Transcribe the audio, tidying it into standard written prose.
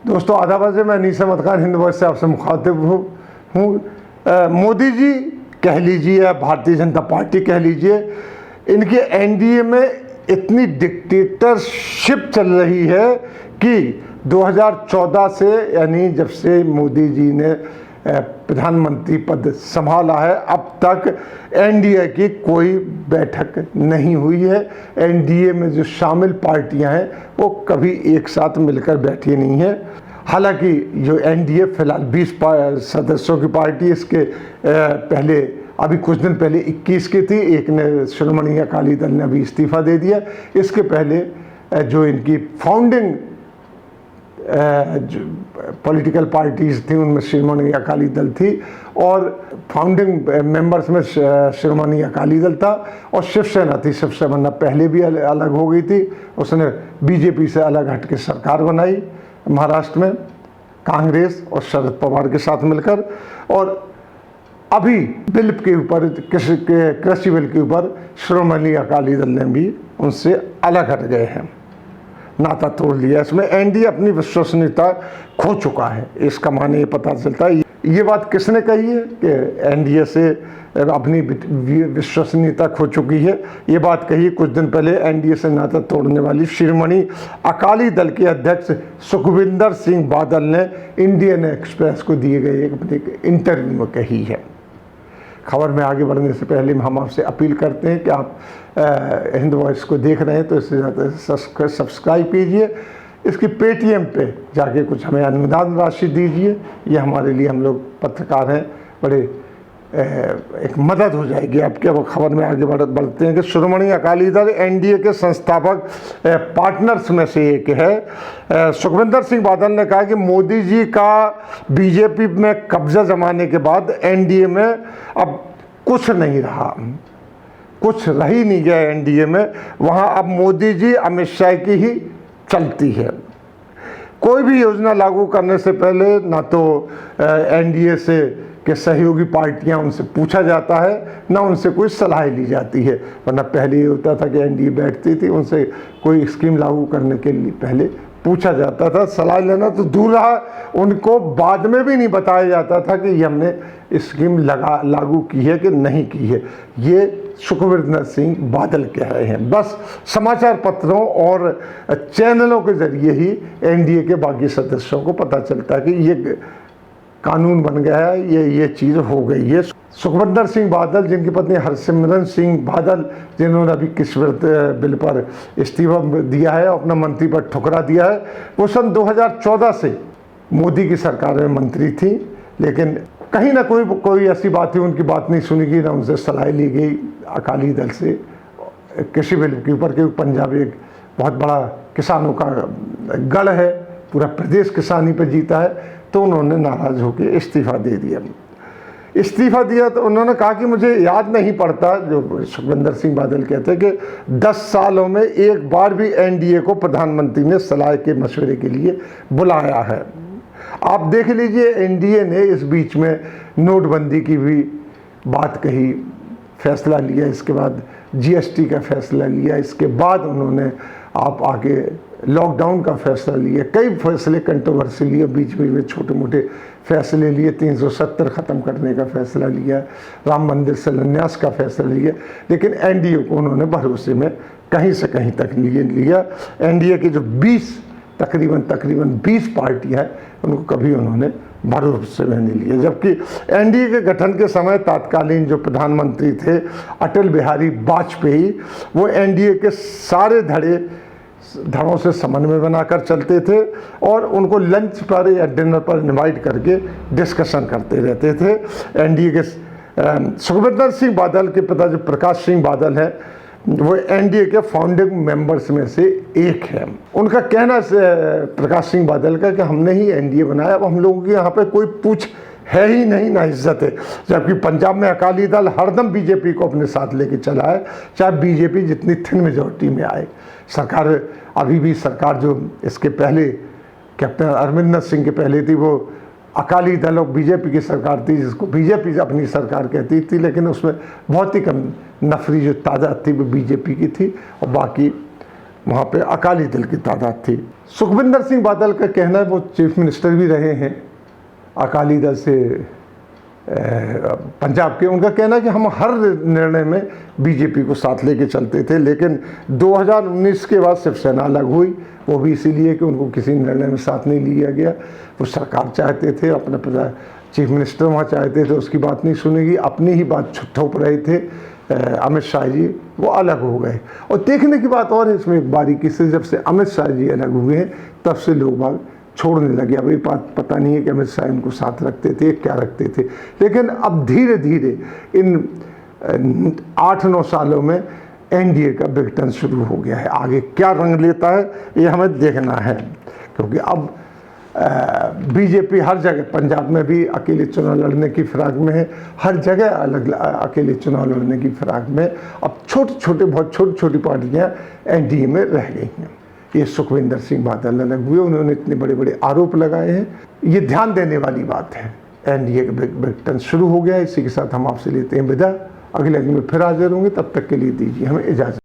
दोस्तों आदाब से मैं अनीस अहमद खान हिंद वॉइस से आपसे मुखातिब हूँ। मोदी जी कह लीजिए या भारतीय जनता पार्टी कह लीजिए, इनके एनडीए में इतनी डिक्टेटरशिप चल रही है कि 2014 से, यानी जब से मोदी जी ने प्रधानमंत्री पद संभाला है, अब तक एनडीए की कोई बैठक नहीं हुई है। एनडीए में जो शामिल पार्टियां हैं वो कभी एक साथ मिलकर बैठी नहीं है। हालांकि जो एनडीए फिलहाल 20 सदस्यों की पार्टी, इसके पहले अभी कुछ दिन पहले 21 की थी, एक ने श्रोमणी अकाली दल ने अभी इस्तीफा दे दिया। इसके पहले जो इनकी फाउंडिंग जो पॉलिटिकल पार्टीज़ थी उनमें श्रोमणी अकाली दल थी, और फाउंडिंग मेंबर्स में श्रोमणी अकाली दल था और शिवसेना थी। शिवसेना पहले भी अलग हो गई थी, उसने बीजेपी से अलग हट के सरकार बनाई महाराष्ट्र में कांग्रेस और शरद पवार के साथ मिलकर। और अभी बिल के ऊपर, कृषि बिल के ऊपर श्रोमणी अकाली दल ने भी उनसे अलग हट गए हैं, नाता तोड़ लिया। इसमें एनडीए अपनी विश्वसनीयता खो चुका है। इसका माने ये पता चलता है, ये बात किसने कही है कि एनडीए से अपनी विश्वसनीयता खो चुकी है। ये बात कही कुछ दिन पहले एनडीए से नाता तोड़ने वाली श्रोमणी अकाली दल के अध्यक्ष सुखविंदर सिंह बादल ने इंडियन एक्सप्रेस को दिए गए एक अपने इंटरव्यू में कही है। खबर में आगे बढ़ने से पहले हम आपसे अपील करते हैं कि आप हिंद वॉइस को देख रहे हैं तो इससे ज़्यादा सब्सक्राइब कीजिए, इसकी पेटीएम पे जाके कुछ हमें अनुदान राशि दीजिए। ये हमारे लिए, हम लोग पत्रकार हैं, बड़े एक मदद हो जाएगी आपके। अब खबर में आगे बढ़ते हैं कि श्रोमणी अकाली दल एनडीए के संस्थापक पार्टनर्स में से एक है। सुखविंदर सिंह बादल ने कहा कि मोदी जी का बीजेपी में कब्जा जमाने के बाद एनडीए में अब कुछ नहीं रहा, कुछ रह ही नहीं गया एनडीए में। वहाँ अब मोदी जी अमित शाह की ही चलती है। कोई भी योजना लागू करने से पहले ना तो एनडीए से के सहयोगी पार्टियां, उनसे पूछा जाता है, ना उनसे कोई सलाह ली जाती है। वरना पहले ये होता था कि एनडीए बैठती थी, उनसे कोई स्कीम लागू करने के लिए पहले पूछा जाता था, सलाह लेना तो दूर रहा, उनको बाद में भी नहीं बताया जाता था कि ये हमने स्कीम लागू की है कि नहीं की है। ये सुखविंदर सिंह बादल कह रहे हैं। बस समाचार पत्रों और चैनलों के जरिए ही एनडीए के बाकी सदस्यों को पता चलता है कि ये कानून बन गया है, ये चीज़ हो गई है। सुखविंदर सिंह बादल, जिनकी पत्नी हरसिमरत सिंह बादल, जिन्होंने अभी कृषि बिल पर इस्तीफा दिया है, अपना मंत्री पद ठुकरा दिया है, वो सन 2014 से मोदी की सरकार में मंत्री थी, लेकिन कहीं ना कोई ऐसी बात थी, उनकी बात नहीं सुनी गई, ना उनसे सलाह ली गई अकाली दल से कृषि बिल के ऊपर। क्योंकि पंजाब एक बहुत बड़ा किसानों का गढ़ है, पूरा प्रदेश किसानी पर जीता है, तो उन्होंने नाराज़ होकर इस्तीफा दे दिया। इस्तीफा दिया तो उन्होंने कहा कि मुझे याद नहीं पड़ता, जो सुखविंदर सिंह बादल कहते हैं कि 10 सालों में एक बार भी एनडीए को प्रधानमंत्री ने सलाह के मशवरे के लिए बुलाया है। आप देख लीजिए, एनडीए ने इस बीच में नोटबंदी की भी बात कही, फैसला लिया, इसके बाद जीएसटी का फैसला लिया, इसके बाद उन्होंने आप आगे लॉकडाउन का फैसला लिया, कई फैसले कंट्रोवर्सी लिए, बीच में छोटे मोटे फैसले लिए, 370 ख़त्म करने का फैसला लिया, राम मंदिर शिलान्यास का फैसला लिया, लेकिन एनडीए को उन्होंने भरोसे में कहीं से कहीं तक लिया। एनडीए के जो तकरीबन 20 पार्टियाँ हैं, उनको कभी उन्होंने भरोसे में नहीं लिया। जबकि एनडीए के गठन के समय तत्कालीन जो प्रधानमंत्री थे अटल बिहारी वाजपेयी, वो एनडीए के सारे धड़ों से समन्वय बनाकर चलते थे और उनको लंच पर या डिनर पर इनवाइट करके डिस्कशन करते रहते थे। एनडीए के सुखविंदर सिंह बादल के पिता जो प्रकाश सिंह बादल हैं, वो एनडीए के फाउंडिंग मेंबर्स में से एक है। उनका कहना प्रकाश सिंह बादल का कि हमने ही एनडीए बनाया, अब हम लोगों के यहाँ पे कोई पूछ है ही नहीं, ना इज्जत है। जबकि पंजाब में अकाली दल हरदम बीजेपी को अपने साथ लेके चला है, चाहे बीजेपी जितनी थिन मेजॉरिटी में आए। सरकार अभी भी सरकार जो इसके पहले कैप्टन अमरिंदर सिंह के पहले थी, वो अकाली दल और बीजेपी की सरकार थी, जिसको बीजेपी अपनी सरकार कहती थी, लेकिन उसमें बहुत ही कम नफरी जो तादाद थी वो बीजेपी की थी और बाकी वहाँ पे अकाली दल की तादाद थी। सुखविंदर सिंह बादल का कहना है, वो चीफ मिनिस्टर भी रहे हैं अकाली दल से पंजाब के, उनका कहना है कि हम हर निर्णय में बीजेपी को साथ लेके चलते थे, लेकिन 2019 के बाद शिवसेना अलग हुई, वो भी इसीलिए कि उनको किसी निर्णय में साथ नहीं लिया गया। वो सरकार चाहते थे, अपना चीफ मिनिस्टर वहाँ चाहते थे उसकी बात नहीं सुनेगी, अपनी ही बात थोप रहे थे अमित शाह जी, वो अलग हो गए। और देखने की बात और है इसमें बारीकी से, जब से अमित शाह जी अलग हुए हैं तब से लोग बाग छोड़ने लगे। अब ये बात पता नहीं है कि अमित शाह इनको साथ रखते थे, क्या रखते थे, लेकिन अब धीरे धीरे इन 8-9 सालों में एनडीए का विघटन शुरू हो गया है। आगे क्या रंग लेता है ये हमें देखना है, क्योंकि अब बीजेपी हर जगह, पंजाब में भी अकेले चुनाव लड़ने की फिराक में है, हर जगह अलग अकेले चुनाव लड़ने की फिराक में। अब बहुत छोटी छोटी पार्टियां एनडीए में रह गई हैं। ये सुखविंदर सिंह बादल अलग हुए, उन्होंने इतने बड़े बड़े आरोप लगाए हैं, ये ध्यान देने वाली बात है। एनडीए का विघटन शुरू हो गया है। इसी के साथ हम आपसे लेते हैं विदा, अगले दिन में फिर हाजिर होंगे, तब तक के लिए दीजिए हमें इजाज़त।